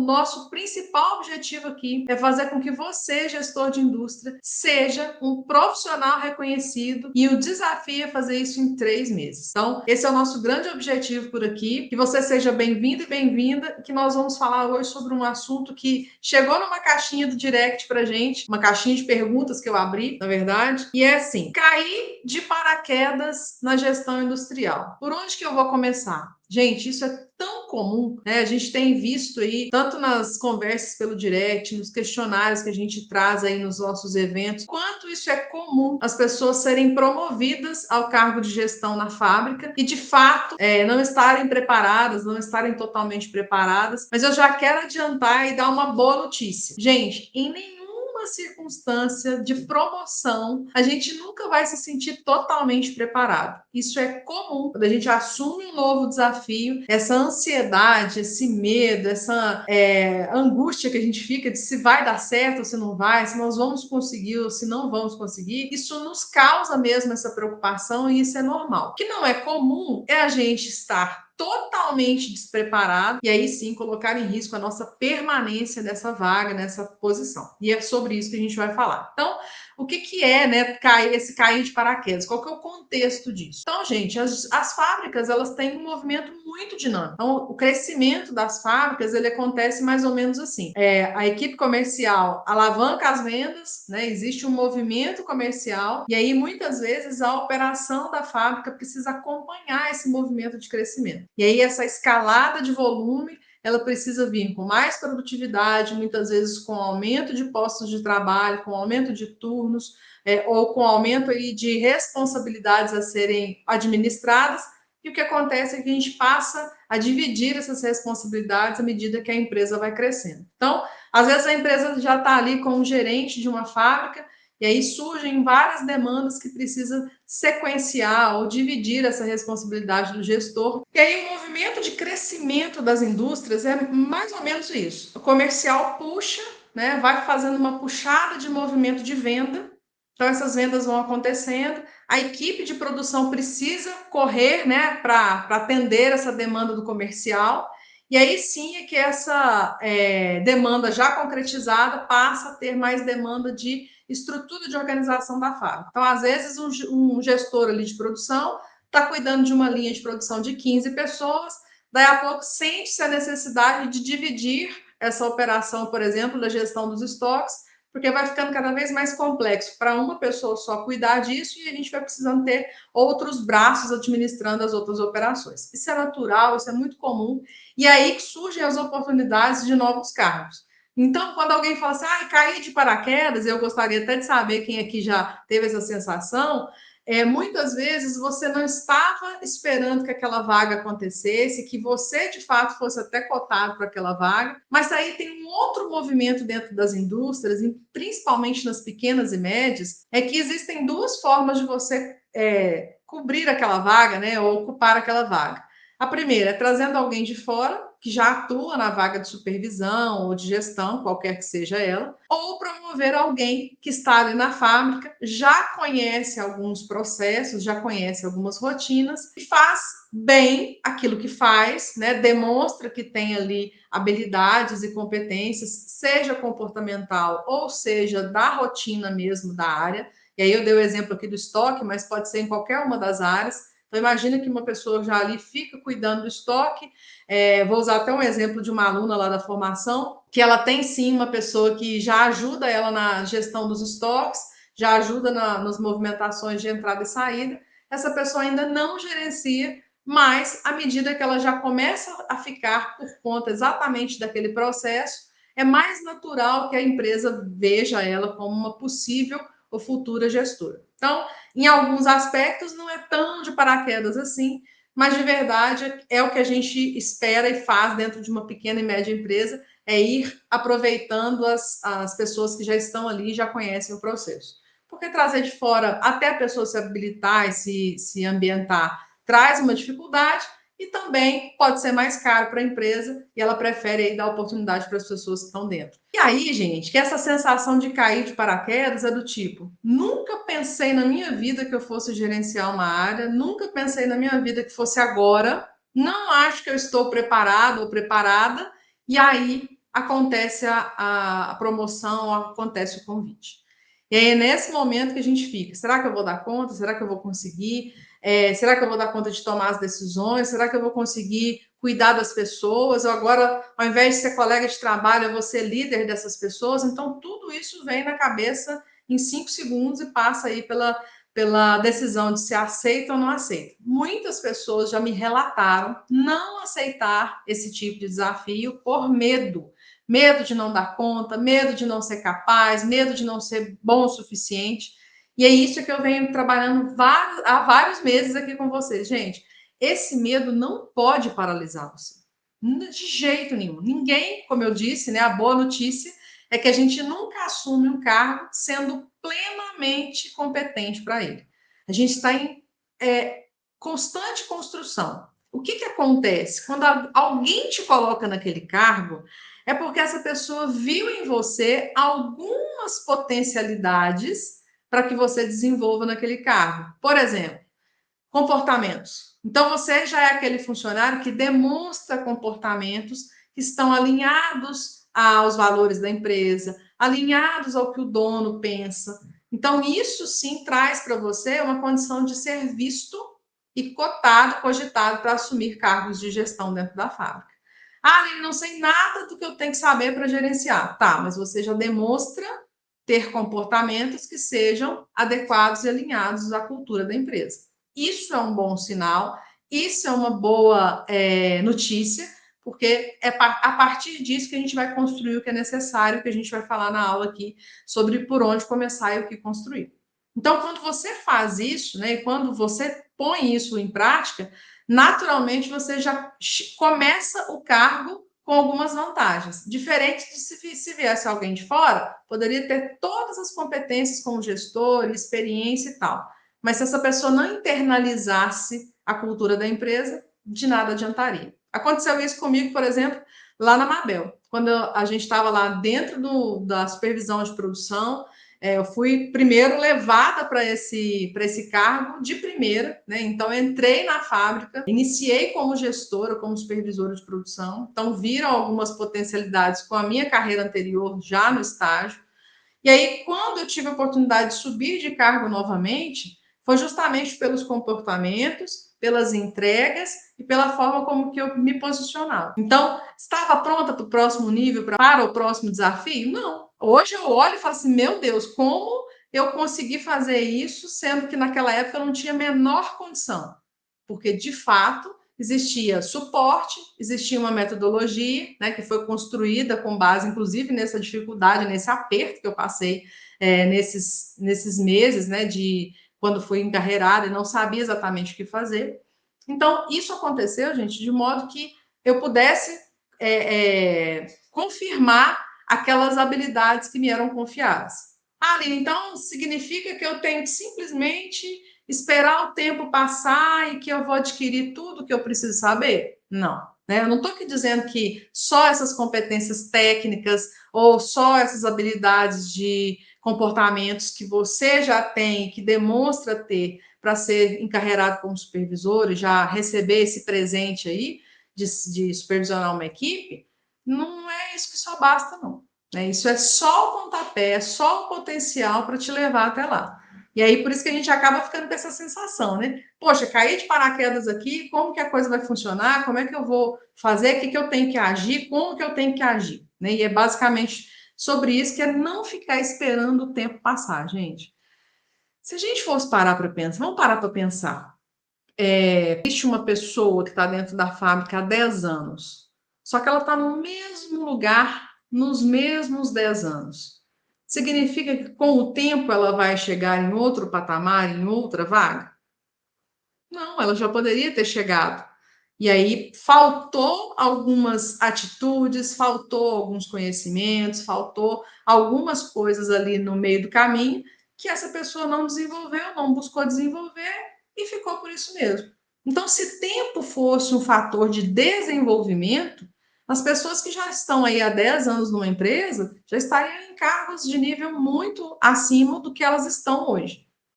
nosso principal objetivo aqui é fazer com que você, gestor de indústria, seja um profissional reconhecido, e o desafio é fazer isso em 3 meses. Então, esse é o nosso grande objetivo por aqui. Que você seja bem-vindo e bem-vinda, que nós vamos falar hoje sobre um assunto que chegou numa caixinha do direct pra gente, uma caixinha de perguntas que eu abri, na verdade, e é assim: cair de paraquedas na gestão industrial. Por onde que eu vou começar? Gente, isso é tão comum, né? A gente tem visto aí, tanto nas conversas pelo direct, nos questionários que a gente traz aí nos nossos eventos, quanto isso é comum as pessoas serem promovidas ao cargo de gestão na fábrica e, de fato, não estarem preparadas, não estarem totalmente preparadas. Mas eu já quero adiantar e dar uma boa notícia. Gente, em nenhuma circunstância de promoção, a gente nunca vai se sentir totalmente preparado. Isso é comum quando a gente assume um novo desafio, essa ansiedade, esse medo, essa angústia que a gente fica de se vai dar certo ou se não vai, se nós vamos conseguir ou se não vamos conseguir. Isso nos causa mesmo essa preocupação e isso é normal. O que não é comum é a gente estar totalmente despreparado e aí sim colocar em risco a nossa permanência nessa vaga, nessa posição. E é sobre isso que a gente vai falar. Então, o que é, né, esse cair de paraquedas? Qual que é o contexto disso? Então, gente, as fábricas, elas têm um movimento muito dinâmico. Então, o crescimento das fábricas, ele acontece mais ou menos assim. A equipe comercial alavanca as vendas, né? Existe um movimento comercial e aí, muitas vezes, a operação da fábrica precisa acompanhar esse movimento de crescimento. E aí, essa escalada de volume, ela precisa vir com mais produtividade, muitas vezes com aumento de postos de trabalho, com aumento de turnos, ou com aumento aí de responsabilidades a serem administradas. E o que acontece é que a gente passa a dividir essas responsabilidades à medida que a empresa vai crescendo. Então, às vezes a empresa já está ali com um gerente de uma fábrica, e aí surgem várias demandas que precisa sequenciar ou dividir essa responsabilidade do gestor. E aí o movimento de crescimento das indústrias é mais ou menos isso. O comercial puxa, né, vai fazendo uma puxada de movimento de venda. Então essas vendas vão acontecendo. A equipe de produção precisa correr, né, para atender essa demanda do comercial. E aí sim é que essa demanda já concretizada passa a ter mais demanda de estrutura de organização da fábrica. Então, às vezes, um gestor ali de produção está cuidando de uma linha de produção de 15 pessoas, daí a pouco sente-se a necessidade de dividir essa operação, por exemplo, da gestão dos estoques, porque vai ficando cada vez mais complexo para uma pessoa só cuidar disso e a gente vai precisando ter outros braços administrando as outras operações. Isso é natural, isso é muito comum, e é aí que surgem as oportunidades de novos cargos. Então, quando alguém fala assim, caí de paraquedas, eu gostaria até de saber quem aqui já teve essa sensação, muitas vezes você não estava esperando que aquela vaga acontecesse, que você de fato fosse até cotado para aquela vaga, mas aí tem um outro movimento dentro das indústrias, e principalmente nas pequenas e médias, é que existem duas formas de você cobrir aquela vaga, né, ou ocupar aquela vaga. A primeira é trazendo alguém de fora, que já atua na vaga de supervisão ou de gestão, qualquer que seja ela, ou promover alguém que está ali na fábrica, já conhece alguns processos, já conhece algumas rotinas e faz bem aquilo que faz, né? Demonstra que tem ali habilidades e competências, seja comportamental ou seja da rotina mesmo da área. E aí eu dei o exemplo aqui do estoque, mas pode ser em qualquer uma das áreas. Então, imagina que uma pessoa já ali fica cuidando do estoque. Vou usar até um exemplo de uma aluna lá da formação, que ela tem sim uma pessoa que já ajuda ela na gestão dos estoques, já ajuda nas movimentações de entrada e saída. Essa pessoa ainda não gerencia, mas à medida que ela já começa a ficar por conta exatamente daquele processo, é mais natural que a empresa veja ela como uma possível ou futura gestora. Então, em alguns aspectos, não é tão de paraquedas assim, mas de verdade é o que a gente espera e faz dentro de uma pequena e média empresa, é ir aproveitando as pessoas que já estão ali e já conhecem o processo. Porque trazer de fora até a pessoa se habilitar e se ambientar traz uma dificuldade, e também pode ser mais caro para a empresa e ela prefere aí dar oportunidade para as pessoas que estão dentro. E aí, gente, que essa sensação de cair de paraquedas é do tipo, nunca pensei na minha vida que eu fosse gerenciar uma área, nunca pensei na minha vida que fosse agora, não acho que eu estou preparado ou preparada, e aí acontece a promoção, acontece o convite. E aí é nesse momento que a gente fica, será que eu vou dar conta? Será que eu vou conseguir? Será que eu vou dar conta de tomar as decisões? Será que eu vou conseguir cuidar das pessoas? Ou agora, ao invés de ser colega de trabalho, eu vou ser líder dessas pessoas? Então, tudo isso vem na cabeça em 5 segundos e passa aí pela decisão de se aceita ou não aceita. Muitas pessoas já me relataram não aceitar esse tipo de desafio por medo. Medo de não dar conta, medo de não ser capaz, medo de não ser bom o suficiente. E é isso que eu venho trabalhando há vários meses aqui com vocês. Gente, esse medo não pode paralisar você. De jeito nenhum. Ninguém, como eu disse, né, a boa notícia é que a gente nunca assume um cargo sendo plenamente competente para ele. A gente está em constante construção. O que acontece? Quando alguém te coloca naquele cargo, é porque essa pessoa viu em você algumas potencialidades para que você desenvolva naquele cargo. Por exemplo, comportamentos. Então, você já é aquele funcionário que demonstra comportamentos que estão alinhados aos valores da empresa, alinhados ao que o dono pensa. Então, isso sim traz para você uma condição de ser visto e cotado, cogitado para assumir cargos de gestão dentro da fábrica. Ah, Aline, não sei nada do que eu tenho que saber para gerenciar. Tá, mas você já demonstra ter comportamentos que sejam adequados e alinhados à cultura da empresa. Isso é um bom sinal, isso é uma boa notícia, porque é a partir disso que a gente vai construir o que é necessário, que a gente vai falar na aula aqui sobre por onde começar e o que construir. Então, quando você faz isso, né, e quando você põe isso em prática, naturalmente você já começa o cargo com algumas vantagens. Diferente de se viesse alguém de fora, poderia ter todas as competências como gestor, experiência e tal. Mas se essa pessoa não internalizasse a cultura da empresa, de nada adiantaria. Aconteceu isso comigo, por exemplo, lá na Mabel. Quando a gente estava lá dentro da supervisão de produção, eu fui primeiro levada para esse cargo de primeira, né? Então, entrei na fábrica, iniciei como gestora, como supervisora de produção. Então, viram algumas potencialidades com a minha carreira anterior, já no estágio. E aí, quando eu tive a oportunidade de subir de cargo novamente, foi justamente pelos comportamentos, pelas entregas e pela forma como que eu me posicionava. Então, estava pronta para o próximo nível, para o próximo desafio? Não. Hoje eu olho e falo assim, meu Deus, como eu consegui fazer isso, sendo que naquela época eu não tinha a menor condição. Porque, de fato, existia suporte, existia uma metodologia, né, que foi construída com base, inclusive, nessa dificuldade, nesse aperto que eu passei nesses meses, né, de quando fui encarreirada e não sabia exatamente o que fazer. Então, isso aconteceu, gente, de modo que eu pudesse confirmar aquelas habilidades que me eram confiadas. Ah, Aline, então significa que eu tenho que simplesmente esperar o tempo passar e que eu vou adquirir tudo que eu preciso saber? Não. Né? Eu não estou aqui dizendo que só essas competências técnicas ou só essas habilidades de comportamentos que você já tem, que demonstra ter para ser encarregado como supervisor e já receber esse presente aí de supervisionar uma equipe, não é isso que só basta, não. Isso é só o pontapé, é só o potencial para te levar até lá. E aí, por isso que a gente acaba ficando com essa sensação, né? Poxa, caí de paraquedas aqui, como que a coisa vai funcionar? Como é que eu vou fazer? O que eu tenho que agir? Como que eu tenho que agir? Né? E é basicamente sobre isso, que é não ficar esperando o tempo passar, gente. Se a gente fosse parar para pensar, vamos parar para pensar. Existe uma pessoa que está dentro da fábrica há 10 anos, só que ela está no mesmo lugar nos mesmos 10 anos. Significa que com o tempo ela vai chegar em outro patamar, em outra vaga? Não, ela já poderia ter chegado. E aí faltou algumas atitudes, faltou alguns conhecimentos, faltou algumas coisas ali no meio do caminho que essa pessoa não desenvolveu, não buscou desenvolver e ficou por isso mesmo. Então, se tempo fosse um fator de desenvolvimento, as pessoas que já estão aí há 10 anos numa empresa já estariam em cargos de nível muito acima do que elas estão hoje.